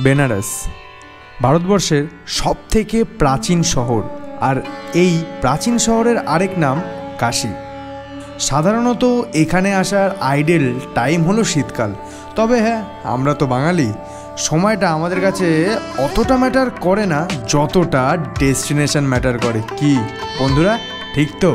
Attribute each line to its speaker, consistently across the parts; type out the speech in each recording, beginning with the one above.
Speaker 1: বেনারস ভারতবর্ষের সবথেকে প্রাচীন শহর, আর এই প্রাচীন শহরের আরেক নাম কাশী। সাধারণত এখানে আসার আইডিয়াল টাইম হলো শীতকাল। তবে হ্যাঁ, আমরা তো বাঙালি, সময়টা আমাদের কাছে অতটা ম্যাটার করে না যতটা ডেস্টিনেশন ম্যাটার করে। কি বন্ধুরা, ঠিক তো?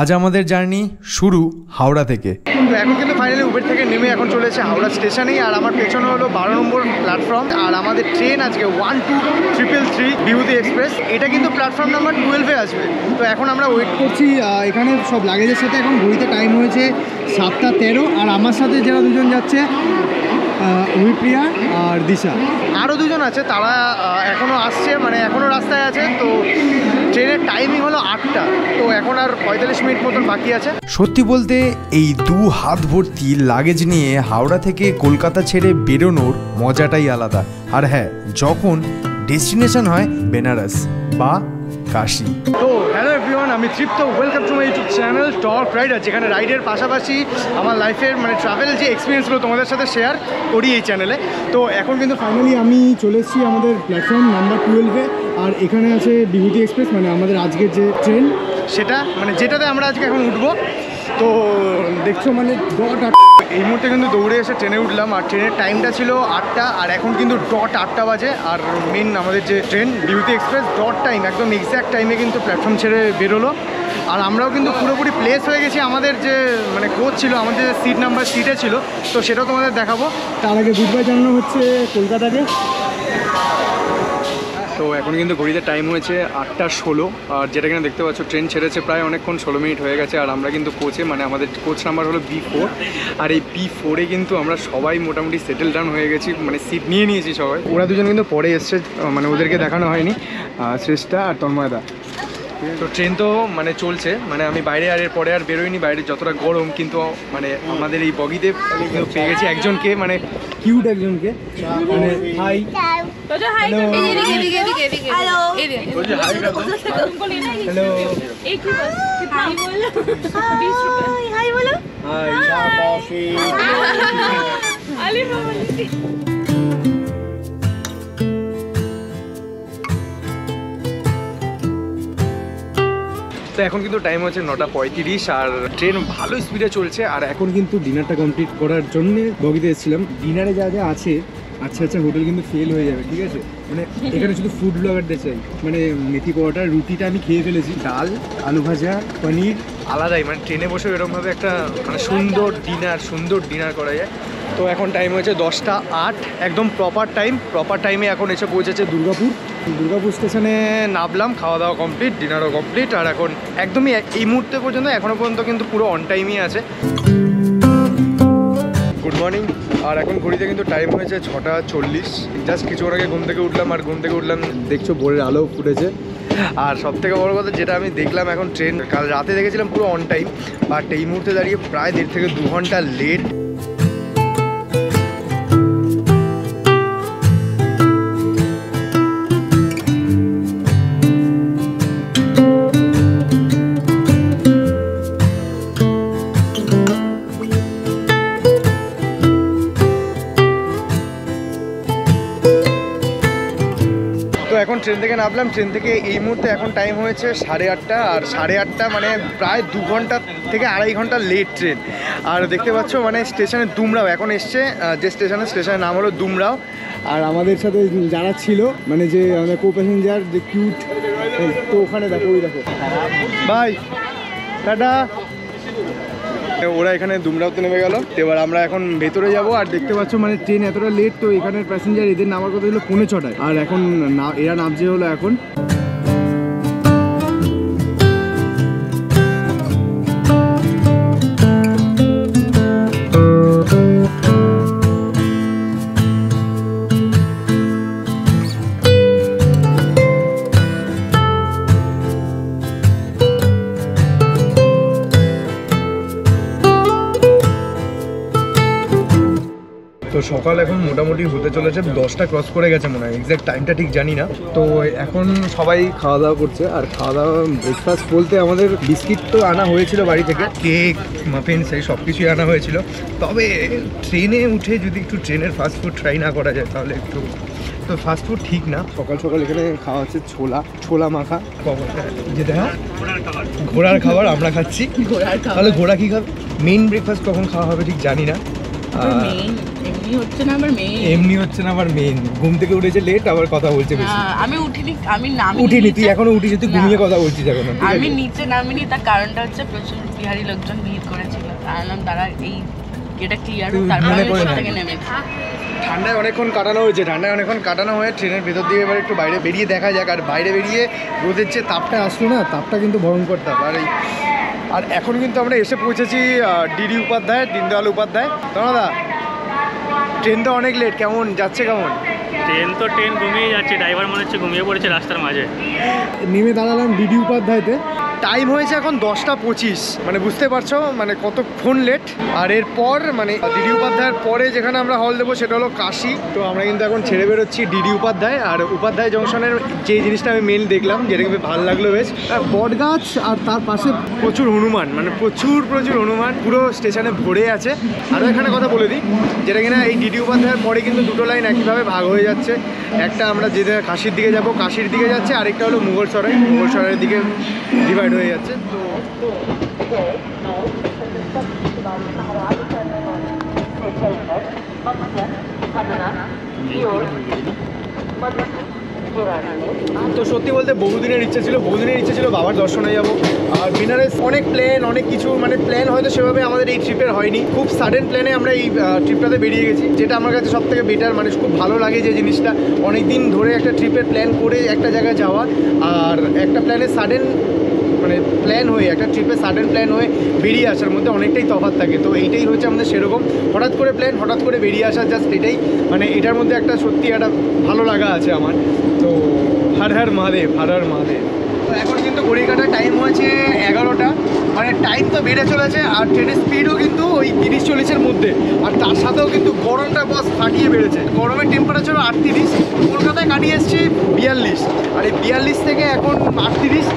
Speaker 1: আজ আমাদের জার্নি শুরু হাওড়া থেকে।
Speaker 2: এখন কিন্তু ফাইনালি উবের থেকে নেমে এখন চলে এসেছে হাওড়া স্টেশনেই, আর আমার পেছনে হলো 12 নম্বর প্ল্যাটফর্ম। আর আমাদের ট্রেন আজকে 12333 বিভূতি এক্সপ্রেস, এটা কিন্তু প্ল্যাটফর্ম নাম্বার 12-এ আসবে। তো এখন আমরা ওয়েট করছি এখানে সব লাগেজের সাথে। এখন ঘড়িতে টাইম হয়েছে 7:13, আর আমার সাথে যারা দুজন যাচ্ছে অভিপ্রিয়া আর দিশা, আরও দুজন আছে, তারা এখনও আসছে, মানে এখনও রাস্তায় আছে। তো ট্রেনের টাইমিং হলো 8টা, তো এখন আর 45 মিনিট মতন বাকি আছে।
Speaker 1: সত্যি বলতে এই 2 হাত ভর্তি লাগেজ নিয়ে হাওড়া থেকে কলকাতা ছেড়ে বেরোনোর মজাটাই আলাদা। আর হ্যাঁ, যখন ডেস্টিনেশন হয় বেনারস বা কাশী।
Speaker 2: তো হ্যালো এভরিওয়ান, আমি Tripto, welcome to my YouTube channel talk rider, যেখানে রাইডের পাশাপাশি আমার লাইফের মানে ট্রাভেল যে এক্সপিরিয়েন্সগুলো তোমাদের সাথে শেয়ার করি এই চ্যানেলে। তো এখন কিন্তু ফাইনালি আমি চলে এসেছি আমাদের প্ল্যাটফর্ম নাম্বার 12-এ, আর এখানে আছে বিভূতি এক্সপ্রেস, মানে আমাদের আজকের যে ট্রেন, সেটা মানে যেটাতে আমরা আজকে এখন উঠবো। তো দেখছো মানে এই মুহূর্তে কিন্তু দৌড়ে এসে ট্রেনে উঠলাম, আর ট্রেনের টাইমটা ছিল 8টা, আর এখন কিন্তু 8টা বাজে। আর মেন আমাদের যে ট্রেন বিভূতি এক্সপ্রেস টাইম একদম এক্স্যাক্ট টাইমে কিন্তু প্ল্যাটফর্ম ছেড়ে বেরোলো। আর আমরাও কিন্তু পুরোপুরি প্লেস হয়ে গেছি। আমাদের যে মানে কোচ ছিল, আমাদের যে সিট নাম্বার সিটে ছিল, তো সেটাও তোমাদের দেখাবো। তার আগে গুড বাই জানানো হচ্ছে কলকাতাকে। তো এখন কিন্তু ঘড়িতে টাইম হয়েছে 8:16, আর যেটা কিনা দেখতে পাচ্ছ ট্রেন ছেড়েছে প্রায় অনেকক্ষণ 16 মিনিট হয়ে গেছে। আর আমরা কিন্তু কোচে, মানে আমাদের কোচ নাম্বার হলো B4, আর এই B4-এ কিন্তু আমরা সবাই মোটামুটি সেটেল ডাউন হয়ে গেছি, মানে সিট নিয়ে নিয়েছি সবাই। ওরা দুজন কিন্তু পরে এসছে, মানে ওদেরকে দেখানো হয়নি, শ্রেষ্ঠা আর তন্ময়দা। তো ট্রেন তো মানে চলছে, মানে আমি বাইরে আর এর পরে আর বেরোইনি, বাইরে যতটা গরম, কিন্তু মানে আমাদের এই বগিতে পেয়ে গেছি একজনকে, মানে কিউট একজনকে। মানে হাই তো এখন কিন্তু টাইম হচ্ছে 9:35, আর ট্রেন ভালো স্পিডে চলছে। আর এখন কিন্তু ডিনারটা কমপ্লিট করার জন্য বগিতে এসেছিলাম। ডিনারে যা যা আছে, আচ্ছা আচ্ছা হোটেল কিন্তু ফেল হয়ে যাবে, ঠিক আছে? মানে এখানে শুধু ফুড ব্লগারদের চাই। মানে মেথি পরোটা, রুটিটা আমি খেয়ে ফেলেছি, ডাল, আলু ভাজা, পনির, আলাদাই। মানে ট্রেনে বসে এরকমভাবে একটা মানে সুন্দর ডিনার করা যায়। তো এখন টাইম হয়েছে 10:08, একদম প্রপার টাইমে এখন এসে পৌঁছেছে দুর্গাপুর স্টেশনে নামলাম। খাওয়া দাওয়া কমপ্লিট, ডিনারও কমপ্লিট, আর এখন একদমই এই মুহূর্তে পর্যন্ত এখনও পর্যন্ত কিন্তু পুরো অন টাইমই আছে। Good morning. আর এখন ঘড়িতে কিন্তু টাইম হয়েছে 6:40। জাস্ট কিছুক্ষণ আগে ঘুম থেকে উঠলাম, আর ঘুম থেকে উঠলাম দেখছো ভোরের আলো ফুটেছে। আর সব থেকে বড়ো কথা যেটা আমি দেখলাম, এখন ট্রেন কাল রাতে দেখেছিলাম পুরো অন টাইম, বাট এই মুহূর্তে দাঁড়িয়ে প্রায় 1.5 থেকে 2 ঘন্টা লেট। এখন ট্রেন থেকে নামলাম, ট্রেন থেকে এই মুহূর্তে এখন টাইম হয়েছে 8:30, আর 8:30 মানে প্রায় 2 ঘন্টা থেকে 2.5 ঘন্টা লেট ট্রেন। আর দেখতে পাচ্ছ মানে স্টেশনে দুমরাও এখন এসছে, যে স্টেশনের নাম হলো দুমরাও। আর আমাদের সাথে যারা ছিল, মানে যে আমাদের কো প্যাসেঞ্জার, যে কিউট, তো ওখানে দেখো, ওই দেখো ভাই, টাটা। ওরা এখানে দুমরাওতে নেমে গেল। এবার আমরা এখন ভেতরে যাব। আর দেখতে পাচ্ছ মানে ট্রেন এতটা লেট, তো এখানের প্যাসেঞ্জার এদের নামার কথা ছিল 6:45, আর এখন এরা নামছে হলো এখন। সকাল এখন মোটামুটি হতে চলেছে 10টা ক্রস করে গেছে মনে হয়, এক্স্যাক্ট টাইমটা ঠিক জানি না। তো এখন সবাই খাওয়া দাওয়া করছে, আর খাওয়া দাওয়া ব্রেকফাস্ট বলতে আমাদের বিস্কিট তো আনা হয়েছিল বাড়ি থেকে, কেক মাফিন সেই সব কিছুই আনা হয়েছিল। তবে ট্রেনে উঠে যদি একটু ট্রেনের ফাস্টফুড ট্রাই না করা যায় তাহলে একটু, তো ফাস্টফুড ঠিক না। সকাল সকাল এখানে খাওয়া হচ্ছে ছোলা মাখা, যেটা ঘোড়ার খাবার আমরা খাচ্ছি। তাহলে ঘোড়া কি খাবে? মেইন ব্রেকফাস্ট কখন খাওয়া হবে ঠিক জানি না।
Speaker 3: এমনি হচ্ছে না আবার মেইন
Speaker 2: ঘুম থেকে উঠেছে লেট, আবার কথা বলছে বেশি।
Speaker 3: আমি উঠিনি,
Speaker 2: তুই এখনো উঠিস, তুই ঘুমিয়ে কথা বলছিস এখনো।
Speaker 3: আমি নিচে নামিনি, তার কারণটা হচ্ছে প্রচুর বিহারি লোকজন ভিড় করেছিল, কারণ তারা এই এটা ক্লিয়ার হোক তারপরে থেকে নেমেছে।
Speaker 2: ঠান্ডায় অনেকক্ষণ কাটানো হয়ে ট্রেনের ভেতর দিয়ে এবার একটু বাইরে বেরিয়ে দেখা যাক। আর বাইরে বেরিয়ে রোদের যে তাপটা আসলো না, তাপটা কিন্তু ভয়ঙ্কর তাপ। আর এখন কিন্তু আমরা এসে পৌঁছেছি ডিডি উপাধ্যায়, দীনদয়াল উপাধ্যায়। দাদা ট্রেন তো অনেক লেট, কেমন যাচ্ছে? কেমন
Speaker 4: ট্রেন ঘুমিয়ে যাচ্ছে, ড্রাইভার মনে হচ্ছে ঘুমিয়ে পড়েছে রাস্তার মাঝে।
Speaker 2: নেমে দাঁড়ালাম ডিডি উপাধ্যায়তে, টাইম হয়েছে এখন 10টা 25, মানে বুঝতে পারছো মানে কতক্ষণ লেট। আর এরপর মানে ডিডি উপাধ্যায়ের পরে যেখানে আমরা হল দেবো সেটা হলো কাশি। তো আমরা কিন্তু এখন ছেড়ে বেরোচ্ছি ডিডি উপাধ্যায়। আর উপাধ্যায় জংশনের যে জিনিসটা আমি মেন দেখলাম, যেটা খুব ভালো লাগলো বেশ, বট গাছ আর তার পাশে প্রচুর হনুমান, মানে প্রচুর হনুমান পুরো স্টেশনে ভরে আছে। আরও এখানে কথা বলে দিই, যেটা কিনা এই ডিডি উপাধ্যায়ের পরে কিন্তু দুটো লাইন একইভাবে ভাগ হয়ে যাচ্ছে। একটা আমরা যেটা কাশির দিকে যাব, কাশির দিকে যাচ্ছে, আরেকটা হলো মুঘলসরাইয়ের দিকে ডিভাইড হয়ে যাচ্ছে। তো সত্যি বলতে বহুদিনের ইচ্ছে ছিল বাবার দর্শনে যাবো। আর বেনারস অনেক অনেক কিছু মানে প্ল্যান হয়তো সেভাবে আমাদের এই ট্রিপের হয়নি, খুব সাডেন প্ল্যানে আমরা এই ট্রিপটাতে বেরিয়ে গেছি, যেটা আমার কাছে সব থেকে বেটার। মানে খুব ভালো লাগে যে জিনিসটা অনেক দিন ধরে একটা ট্রিপের প্ল্যান করে একটা জায়গায় যাওয়া, আর একটা প্ল্যানের সাডেন মানে প্ল্যান হয়ে একটা ট্রিপে সাডেন প্ল্যান হয়ে বেরিয়ে আসার মধ্যে অনেকটাই তফাৎ থাকে। তো এইটাই হচ্ছে আমাদের সেরকম হঠাৎ করে প্ল্যান, হঠাৎ করে বেরিয়ে আসা, জাস্ট এটাই মানে এটার মধ্যে একটা সত্যি একটা ভালো লাগা আছে আমার। তো হর মহাদেব। তো এখন কিন্তু ঘড়ি কাটার টাইম হয়েছে 11টা, মানে টাইম তো বেড়ে চলেছে, আর ট্রেনের স্পিডও কিন্তু ওই 30-40-এর মধ্যে। আর তার সাথেও কিন্তু গরমটা বস ফাটিয়ে বেড়েছে, গরমের টেম্পারেচার 38, কলকাতায় কাটিয়ে এসেছি 42, আর এই 42 থেকে এখন 38।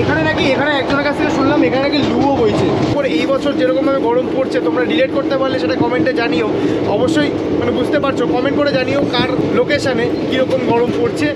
Speaker 2: এখানে একজনের কাছ থেকে শুনলাম এখানে নাকি লুও বইছে। এই বছর যেরকমভাবে গরম পড়ছে, তোমরা রিলেট করতে পারলে সেটা কমেন্টে জানিও। অবশ্যই মানে বুঝতে পারছো, কমেন্ট করে জানিও কার লোকেশানে কীরকম গরম পড়ছে।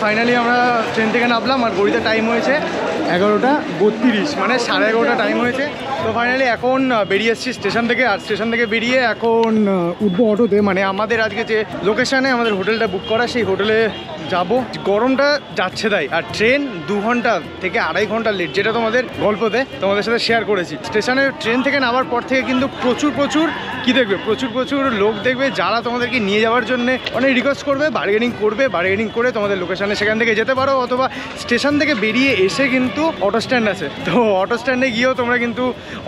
Speaker 2: ফাইনালি আমরা ট্রেন থেকে নামলাম, আর ঘড়িতে টাইম হয়েছে 11টা 32, মানে 11:30 টাইম হয়েছে। তো ফাইনালি এখন বেরিয়ে এসেছি স্টেশন থেকে, আর স্টেশন থেকে বেরিয়ে এখন উঠবো অটোতে। মানে আমাদের আজকে যে লোকেশানে আমাদের হোটেলটা বুক করা, সেই হোটেলে যাব। গরমটা যাচ্ছে তাই, আর ট্রেন 2 ঘন্টা থেকে 2.5 ঘন্টা লেট, যেটা তোমাদের গল্পতে তোমাদের সাথে শেয়ার করেছি। স্টেশনে ট্রেন থেকে নামার পর থেকে কিন্তু প্রচুর কি দেখবে, প্রচুর লোক দেখবে, যারা তোমাদেরকে নিয়ে যাওয়ার জন্য অনেক রিকোয়েস্ট করবে, বার্গেনিং করে তোমাদের লোকেশানে সেখান থেকে যেতে পারো, অথবা স্টেশন থেকে বেরিয়ে এসে কিন্তু অটো স্ট্যান্ড আছে, তো অটো স্ট্যান্ডে গিয়েও তোমরা কিন্তু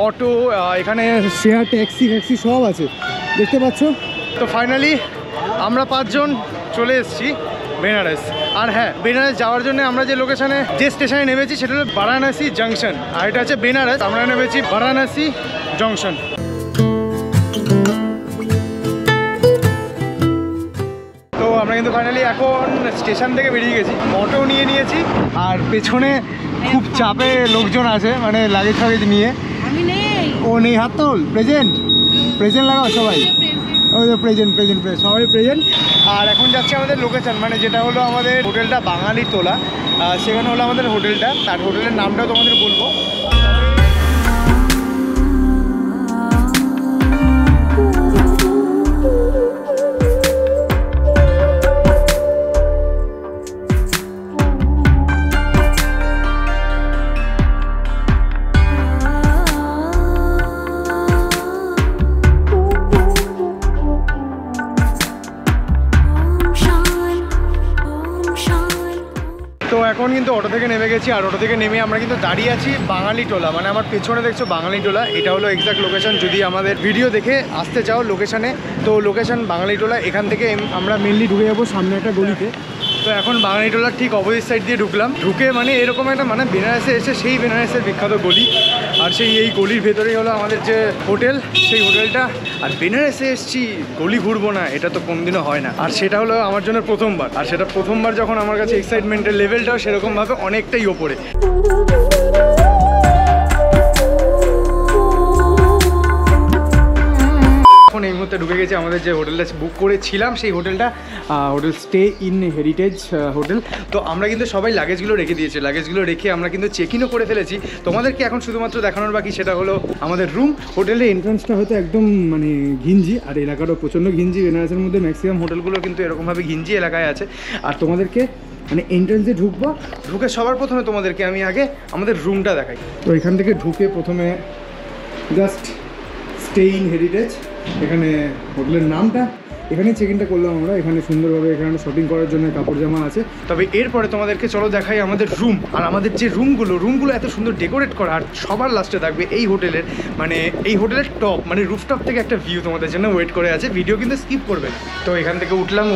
Speaker 2: অটো, এখানে শেয়ার ট্যাক্সি সব আছে, দেখতে পাচ্ছ। তো ফাইনালি আমরা 5 জন চলে এসেছি বেনারস। আর হ্যাঁ, বেনারস যাওয়ার জন্য আমরা যে লোকেশানে যে স্টেশনে নেমেছি সেটা হলো বারাণসী জংশন, আর এটা হচ্ছে বেনারস। আমরা নেমেছি বারাণসী জংশন। তো আমরা কিন্তু ফাইনালি এখন স্টেশন থেকে বেরিয়ে গেছি, অটো নিয়ে নিয়েছি, আর পেছনে খুব চাপে লোকজন আছে, মানে লাগেজ ফাগেজ নিয়ে। ও নেই, হাত তোল, প্রেজেন্ট লাগাও সবাই, ওই যে প্রেজেন্ট সবাই প্রেজেন্ট। আর এখন যাচ্ছে আমাদের লোকেশন, মানে যেটা হলো আমাদের হোটেলটা বাঙালি তোলা, সেখানে হলো আমাদের হোটেলটা, আর হোটেলের নামটাও তোমাদের বলবো। থেকে নেমে গেছি, আর অটো থেকে নেমে আমরা কিন্তু দাঁড়িয়ে আছি বাঙালিটোলা, মানে আমার পেছনে দেখছো বাঙালিটোলা, এটা হলো এক্সাক্ট লোকেশন। যদি আমাদের ভিডিও দেখে আসতে চাও লোকেশানে, তো লোকেশন বাঙালিটোলা। এখান থেকে আমরা মেনলি ঢুকে যাবো সামনে একটা গলিতে। তো এখন বাঙালিটোলার ঠিক অপোজিট সাইড দিয়ে ঢুকলাম, ঢুকে মানে এরকম একটা মানে বেনারসে এসে সেই বেনারসের বিখ্যাত গলি, আর সেই এই গলির ভেতরেই হলো আমাদের যে হোটেল, সেই হোটেলটা। আর বেনারসে এসেছি, গলি ঘুরবো না এটা তো কোনদিনও হয় না, আর সেটা হলো আমার জন্য প্রথমবার। আর সেটা প্রথমবার যখন আমার কাছে এক্সাইটমেন্টের লেভেলটাও সেরকমভাবে অনেকটাই ওপরে। এখন এই মুহূর্তে ঢুকে গেছি আমাদের যে হোটেলটা বুক করেছিলাম, সেই হোটেলটা hotel stay in heritage hotel. তো আমরা কিন্তু সবাই লাগেজগুলো রেখে দিয়েছি, লাগেজগুলো রেখে আমরা কিন্তু চেক ইনও করে ফেলেছি। তোমাদেরকে এখন শুধুমাত্র দেখানোর বাকি সেটা হলো আমাদের রুম। হোটেলের এন্ট্রান্সটা হয়তো একদম মানে ঘিঞ্জি, আর এলাকাটাও প্রচণ্ড ঘিঞ্জি। বেনারসের মধ্যে ম্যাক্সিমাম হোটেলগুলো কিন্তু এরকমভাবে ঘিঞ্জি এলাকায় আছে। আর তোমাদেরকে মানে এন্ট্রান্সে ঢুকবো, ঢুকে সবার প্রথমে তোমাদেরকে আমি আগে আমাদের রুমটা দেখাই। তো এখান থেকে ঢুকে প্রথমে জাস্ট স্টে ইন হেরিটেজ, এখানে হোটেলের নামটা, এখানে চেক ইনটা করলাম আমরা। এখানে সুন্দরভাবে এখানে শপিং করার জন্য কাপড় জামা আছে। তবে এরপরে তোমাদেরকে চলো দেখাই আমাদের রুম। আর আমাদের যে রুমগুলো এত সুন্দর ডেকোরেট করা। আর সবার লাস্টে থাকবে এই হোটেলের মানে এই হোটেলের টপ মানে রুফটপ থেকে একটা ভিউ তোমাদের জন্য ওয়েট করে আছে, ভিডিও কিন্তু স্কিপ করবে না। তো এখান থেকে উঠলাম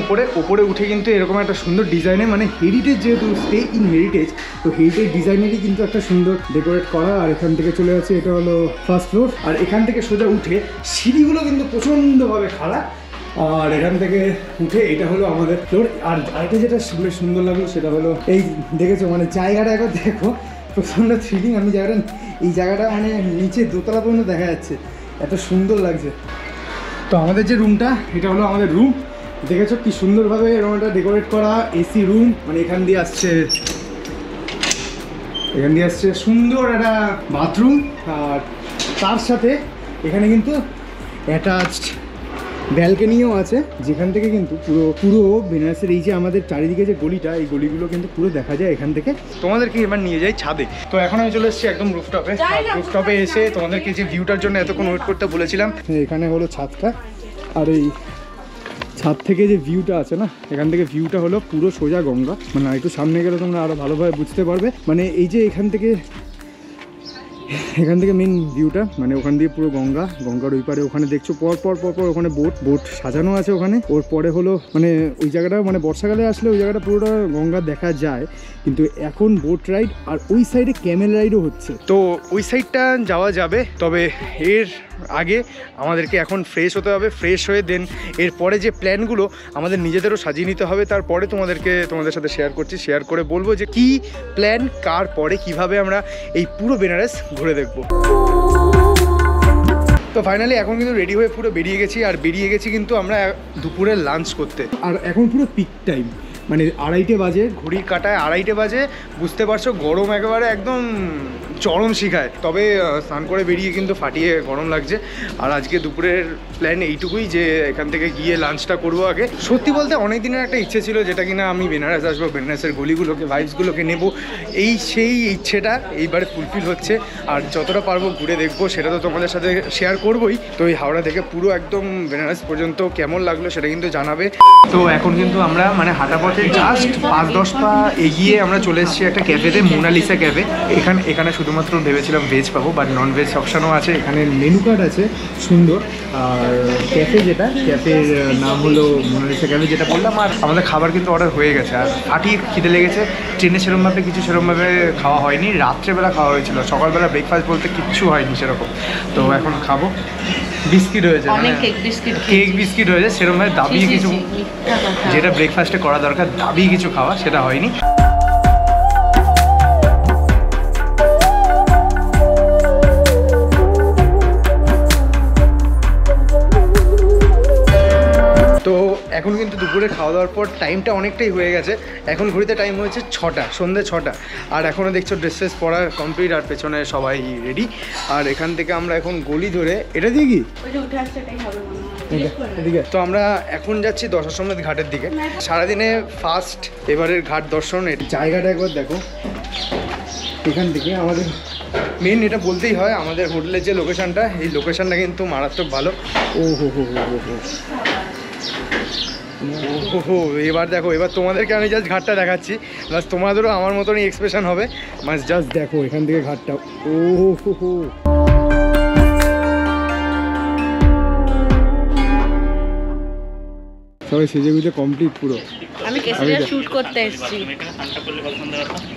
Speaker 2: উপরে উঠে কিন্তু এরকম একটা সুন্দর ডিজাইনে মানে হেরিটেজ, যেহেতু স্টে ইন হেরিটেজ, তো হেরিটেজ ডিজাইনেরই কিন্তু একটা সুন্দর ডেকোরেট করা। আর এখান থেকে চলে যাচ্ছে, এটা হলো ফার্স্ট ফ্লোর। আর এখান থেকে সোজা উঠে সিঁড়িগুলো কিন্তু প্রচণ্ডভাবে খাড়া। আর এখান থেকে উঠে এটা হলো আমাদের ফ্লোর। আর আরেকটা যেটা সুন্দর লাগলো সেটা হলো এই দেখেছো মানে জায়গাটা একবার দেখো, প্রচণ্ড থ্রিলিং। আমি এই জায়গাটা মানে নিচে দোতলা পর্যন্ত দেখা যাচ্ছে, এত সুন্দর লাগছে। তো আমাদের যে রুমটা, এটা হলো আমাদের রুম। দেখেছো কি সুন্দরভাবে এরকম একটা ডেকোরেট করা এসি রুম। মানে এখান দিয়ে আসছে সুন্দর একটা বাথরুম। আর তার সাথে এখানে কিন্তু অ্যাটাচড ব্যালকনিও আছে, যেখান থেকে কিন্তু পুরো বেনারসের এই যে আমাদের চারিদিকে যে গলিটা, এই গলিগুলো কিন্তু পুরো দেখা যায় এখান থেকে। তোমাদেরকে এবার নিয়ে যাই ছাদে। তো এখন আমি চলে এসেছি একদম রুফটপে এসে তোমাদেরকে যে ভিউটার জন্য এতক্ষণ ওয়েট করতে বলেছিলাম, এখানে হলো ছাদটা। আর এই ছাদ থেকে যে ভিউটা আছে না, এখান থেকে ভিউটা হলো পুরো সোজা গঙ্গা। মানে একটু সামনে গেলে তোমরা আরো ভালোভাবে বুঝতে পারবে। মানে এই যে এখান থেকে মেন ভিউটা, মানে ওখান দিয়ে পুরো গঙ্গার ওই পারে ওখানে দেখছো পর ওখানে বোট সাজানো আছে ওখানে। ওর পরে হলো মানে ওই জায়গাটা মানে বর্ষাকালে আসলে ওই জায়গাটা পুরোটা গঙ্গা দেখা যায়, কিন্তু এখন বোট রাইড আর ওই সাইডে ক্যামেল রাইডও হচ্ছে। তো ওই সাইডটা যাওয়া যাবে, তবে এর আগে আমাদেরকে এখন ফ্রেশ হতে হবে। ফ্রেশ হয়ে দেন এরপরে যে প্ল্যানগুলো আমাদের নিজেদেরও সাজিয়ে নিতে হবে। তারপরে তোমাদের সাথে শেয়ার করে বলবো যে কি প্ল্যান কার পরে কিভাবে আমরা এই পুরো বেনারস ঘুরে দেখবো। তো ফাইনালি এখন কিন্তু রেডি হয়ে পুরো বেরিয়ে গেছি কিন্তু আমরা দুপুরে লাঞ্চ করতে। আর এখন পুরো পিক টাইম, মানে 2:30 বাজে, ঘড়ির কাঁটায় 2:30 বাজে। বুঝতে পারছো গরম একেবারে একদম চরম শিখায়। তবে স্নান করে বেরিয়ে কিন্তু ফাটিয়ে গরম লাগছে। আর আজকে দুপুরের প্ল্যান এইটুকুই যে এখান থেকে গিয়ে লাঞ্চটা করবো আগে। সত্যি বলতে অনেক দিনের একটা ইচ্ছে ছিল, যেটা কিনা আমি বেনারস আসবো, বেনারসের গলিগুলোকে ভাইবসগুলোকে নেবো, সেই ইচ্ছেটা এইবারে ফুলফিল হচ্ছে। আর যতটা পারবো ঘুরে দেখবো, সেটা তো তোমাদের সাথে শেয়ার করবোই। তো এই হাওড়া থেকে পুরো একদম বেনারস পর্যন্ত কেমন লাগলো সেটা কিন্তু জানাবে। তো এখন কিন্তু আমরা মানে হাঁটা পথে জাস্ট 5-10 পা এগিয়ে আমরা চলে এসেছি একটা ক্যাফেতে, মোনালিসা ক্যাফে। এখানে শুধুমাত্র ভেবেছিলাম ভেজ পাবো, বাট নন ভেজ অপশানও আছে। এখানে মেনু কার্ড আছে সুন্দর। আর ক্যাফের নাম হলো মোনালিসা ক্যাফে, যেটা বললাম। আর আমাদের খাবার কিন্তু অর্ডার হয়ে গেছে। আর ফাটিয়ে খিদে লেগেছে। ট্রেনে সেরকমভাবে খাওয়া হয়নি, রাত্রেবেলা খাওয়া হয়েছিল। সকালবেলা ব্রেকফাস্ট বলতে কিচ্ছু হয়নি সেরকম। তো এখন খাবো। বিস্কিট হয়েছে, কেক বিস্কিট হয়েছে, সেরকমভাবে দাবিয়ে কিছু, যেটা ব্রেকফাস্টে করা দরকার, দাবিয়ে কিছু খাওয়া সেটা হয়নি। তো এখন কিন্তু দুপুরে খাওয়া দাওয়ার পর টাইমটা অনেকটাই হয়ে গেছে। এখন ঘড়িতে টাইম হয়েছে 6টা, সন্ধ্যে 6টা। আর এখনও দেখছো ড্রেস পরা কমপ্লিট, আর পেছনে সবাই রেডি। আর এখান থেকে আমরা এখন গলি ধরে, এটা দিয়ে কি এদিকে, তো আমরা এখন যাচ্ছি দশাশ্বমেধ ঘাটের দিকে। সারাদিনে ফার্স্ট এবারের ঘাট দর্শন। জায়গাটা একবার দেখো। এখান থেকে আমাদের মেন এটা বলতেই হয়, আমাদের হোটেলের যে লোকেশানটা, এই লোকেশানটা কিন্তু মারাত্মক ভালো। ও হো। ওহো, এবার দেখো, এবার তোমাদেরকে আমি জাস্ট ঘাটটা দেখাচ্ছি, প্লাস তোমাদেরও আমার মতনই এক্সপ্রেশন হবে। মানে জাস্ট দেখো এখান থেকে ঘাটটা, ও হো, সবাই সেজে গুজে কমপ্লিট পুরো।
Speaker 3: আমি কেসরিয়া শুট করতে এসেছি।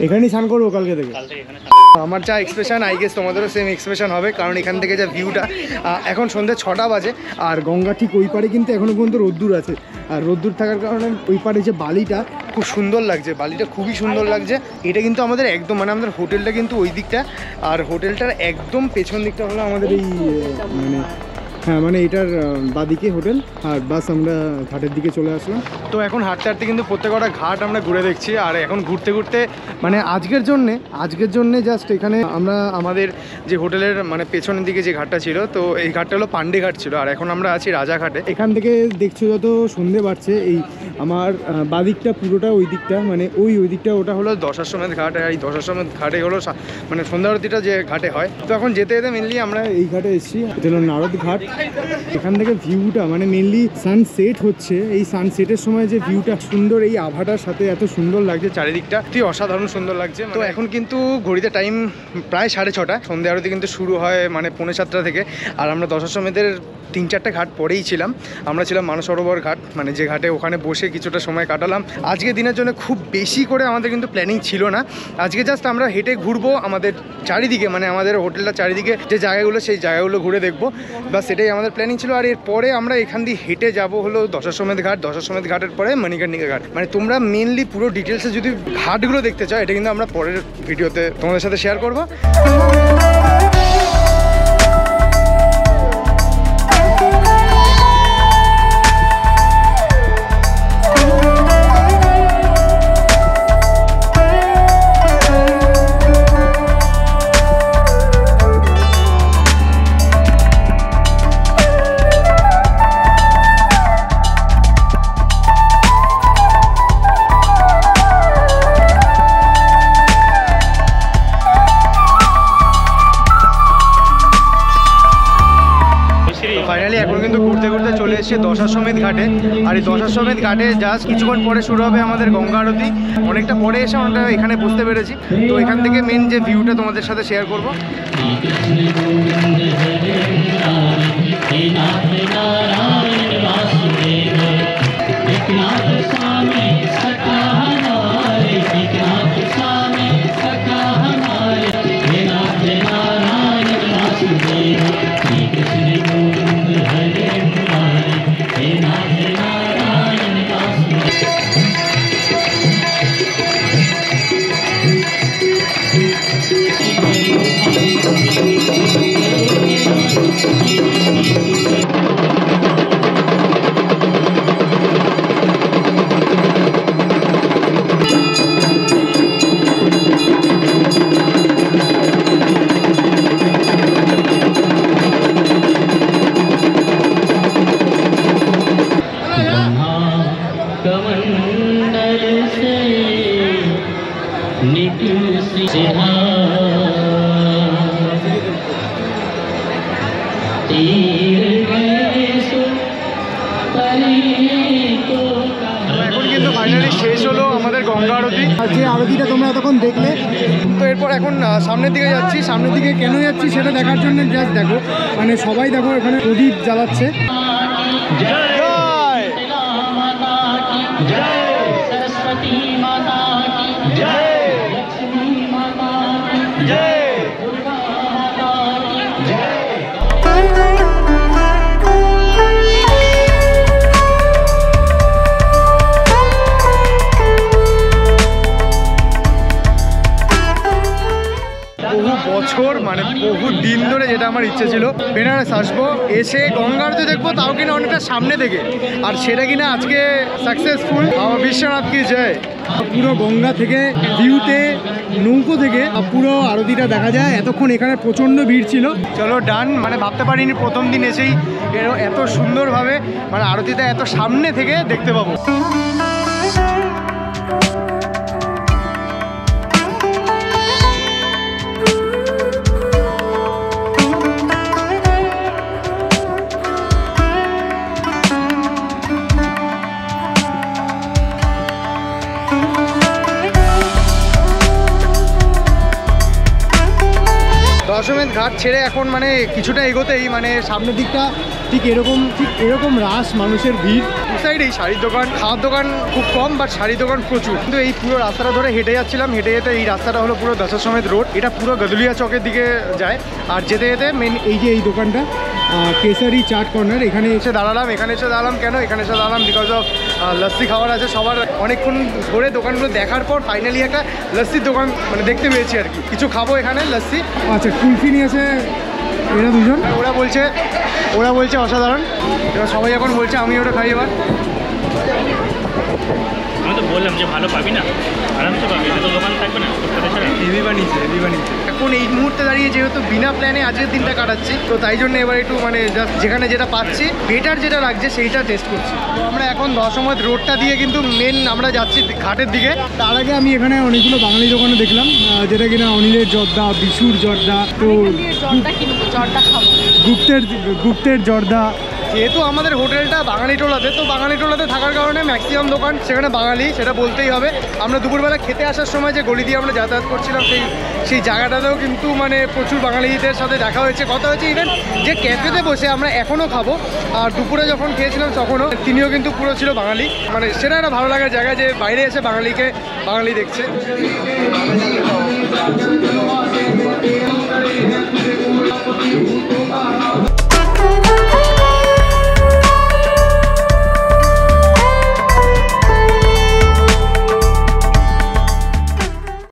Speaker 2: এখানেই স্নান করবো কালকে থেকে। আমার যা এক্সপ্রেশন আই গেস তোমাদেরও সেম এক্সপ্রেশন হবে, কারণ এখান থেকে যা ভিউটা, এখন সন্ধ্যে 6টা বাজে আর গঙ্গা ঠিক ওই পারে কিন্তু এখনও পর্যন্ত রোদ্দুর আছে, আর রোদ্দুর থাকার কারণে ওই পারে যে বালিটা খুব সুন্দর লাগছে, বালিটা খুবই সুন্দর লাগছে। এটা কিন্তু আমাদের একদম মানে আমাদের হোটেলটা কিন্তু ওই দিকটা, আর হোটেলটার একদম পেছন দিকটা হলো আমাদের এই মানে হ্যাঁ মানে এটার বাদিকে হোটেল, আর বাস আমরা ঘাটের দিকে চলে আসলাম। তো এখন হাঁটতে হাঁটতে কিন্তু প্রত্যেকটা ঘাট আমরা ঘুরে দেখছি, আর এখন ঘুরতে ঘুরতে মানে আজকের জন্যে জাস্ট এখানে আমরা আমাদের যে হোটেলের মানে পেছনের দিকে যে ঘাটটা ছিল, তো এই ঘাটটা হলো পান্ডে ঘাট ছিল, আর এখন আমরা আছি রাজাঘাটে। এখান থেকে দেখছো যত সন্ধে বাড়ছে, এই আমার বাদিকটা পুরোটা ওই দিকটা মানে ওই দিকটা ওটা হলো দশাশ্বমেধ ঘাট, আর এই দশাশ্বমেধ ঘাটে হলো মানে সন্ধ্যা আরতিটা যে ঘাটে হয়। তো এখন যেতে যেতে মেনলি আমরা এই ঘাটে এসেছি, এটা হলো নারদ ঘাট। এখান থেকে ভিউটা মানে মেনলি সানসেট হচ্ছে, এই সানসেটের সময় যে ভিউটা সুন্দর, এই আভাটার সাথে এত সুন্দর লাগছে চারিদিকটা, অসাধারণ সুন্দর লাগছে। তো এখন কিন্তু ঘড়িতে টাইম প্রায় 6:30, সন্ধ্যা আরতি কিন্তু শুরু হয় মানে 6:45 থেকে, আর আমরা দশাশ্বমেধের 3-4টা ঘাট পরেই ছিলাম। আমরা ছিলাম মানস সরোবর ঘাট, মানে যে ঘাটে, ওখানে বসে কিছুটা সময় কাটালাম। আজকে দিনের জন্য খুব বেশি করে আমাদের কিন্তু প্ল্যানিং ছিল না, আজকে জাস্ট আমরা হেঁটে ঘুরবো আমাদের চারিদিকে, মানে আমাদের হোটেলটা চারিদিকে যে জায়গাগুলো, সেই জায়গাগুলো ঘুরে দেখবো, বা সেটাই আমাদের প্ল্যানিং ছিল। আর এরপরে আমরা এখান দিয়ে হেঁটে যাবো হলো দশাশ্বমেধ ঘাট, দশাশ্বমেধ ঘাটের পরে মণিকর্ণিকা ঘাট। মানে তোমরা মেনলি পুরো ডিটেলসে যদি ঘাটগুলো দেখতে চাও, এটা কিন্তু আমরা পরের ভিডিওতে তোমাদের সাথে শেয়ার করবো। ফাইনালি এখন কিন্তু ঘুরতে ঘুরতে চলে এসেছে দশাশ্বমেধ ঘাটে, আর এই দশাশ্বমেধ ঘাটে জাস্ট কিছুক্ষণ পরে শুরু হবে আমাদের গঙ্গা আরতি। অনেকটা পরে এসে আমরা এখানে বুঝতে পেরেছি, তো এখান থেকে মেন যে ভিউটা তোমাদের সাথে শেয়ার করবো। এখন কিন্তু ফাইনালি শেষ হলো আমাদের গঙ্গা আরতি, আর যে আরতিটা তোমরা এতক্ষণ দেখলে। তো এরপর এখন সামনের দিকে যাচ্ছি, সামনের দিকে কেন যাচ্ছি সেটা দেখার জন্য জাস্ট দেখো, মানে সবাই দেখো এখানে প্রদীপ জ্বালাচ্ছে। বহু বছর মানে বহু দিন ধরে যেটা আমার ইচ্ছে ছিল, বেনারস আসবো, এসে গঙ্গা আরতি দেখবো, তাও কিনা অনেকটা সামনে থেকে, আর সেটা কিনা আজকে সাকসেসফুল। আমার বিশ্বনাথ কি জয়। পুরো গঙ্গা থেকে ভিউতে নৌকো থেকে পুরো আরতিটা দেখা যায়। এতক্ষণ এখানে প্রচণ্ড ভিড় ছিল। চলো ডান, মানে ভাবতে পারিনি প্রথম দিন এসেই এত সুন্দরভাবে মানে আরতিটা এত সামনে থেকে দেখতে পাবো। ঘাট ছেড়ে এখন মানে কিছুটা এগোতেই মানে সামনের দিকটা ঠিক এরকম রাশ মানুষের ভিড়। দু সাইডেই শাড়ির দোকান, খাওয়ার দোকান খুব কম, বাট শাড়ির দোকান প্রচুর। কিন্তু এই পুরো রাস্তাটা ধরে হেঁটে যাচ্ছিলাম, হেঁটে যেতে এই রাস্তাটা হলো পুরো দশাশ্বমেধ রোড, এটা পুরো গদুলিয়া চকের দিকে যায়। আর যেতে যেতে মেন এই যে এই দোকানটা কেসারি চাট কর্নার, এখানে এসে দাঁড়ালাম। কেন এখানে এসে দাঁড়ালাম? বিকজ অফ লস্যি খাওয়ার আছে সবার। অনেকক্ষণ ধরে দোকানগুলো দেখার পর ফাইনালি একটা লস্যির দোকান মানে দেখতে পেয়েছি আর কি। কিছু খাবো এখানে লস্যি। আচ্ছা, কুলফি নিয়েছে এরা দুজন। ওরা বলছে অসাধারণ। এবার সবাই এখন বলছে আমি ওটা খাই। এবার
Speaker 4: আমি তো বললাম যে ভালো পাবি না, আরামসে পাবি, তো দোকান থাকবে না।
Speaker 2: হেভি বানিয়েছে। এখন এই মুহূর্তে দাঁড়িয়ে যেহেতু বিনা প্ল্যানে আজকের দিনটা কাটাচ্ছি, তো তাই জন্য এবার একটু মানে যেখানে যেটা পাচ্ছি বেটার যেটা লাগছে সেইটা টেস্ট করছি। তো আমরা এখন দশমত রোডটা দিয়ে কিন্তু মেন আমরা যাচ্ছি ঘাটের দিকে। তার আগে আমি এখানে অনেকগুলো বাঙালি দোকানে দেখলাম, যেটা কিনা অনিলের জর্দা, বিশুর জর্দা, তো গুপ্তের জর্দা। যেহেতু আমাদের হোটেলটা বাঙালি টোলাতে, তো বাঙালি টোলাতে থাকার কারণে ম্যাক্সিমাম দোকান সেখানে বাঙালি, সেটা বলতেই হবে। আমরা দুপুরবেলা খেতে আসার সময় যে গলি দিয়ে আমরা যাতায়াত করছিলাম সেই জায়গাটাতেও কিন্তু মানে প্রচুর বাঙালিদের সাথে দেখা হয়েছে, কথা হয়েছে। ইভেন যে ক্যাফেতে বসে আমরা এখনও খাবো, আর দুপুরে যখন খেয়েছিলাম তখনও তিনিও কিন্তু পুরো ছিল বাঙালি। মানে সেটা একটা ভালো লাগার জায়গা যে বাইরে এসে বাঙালি দেখছে।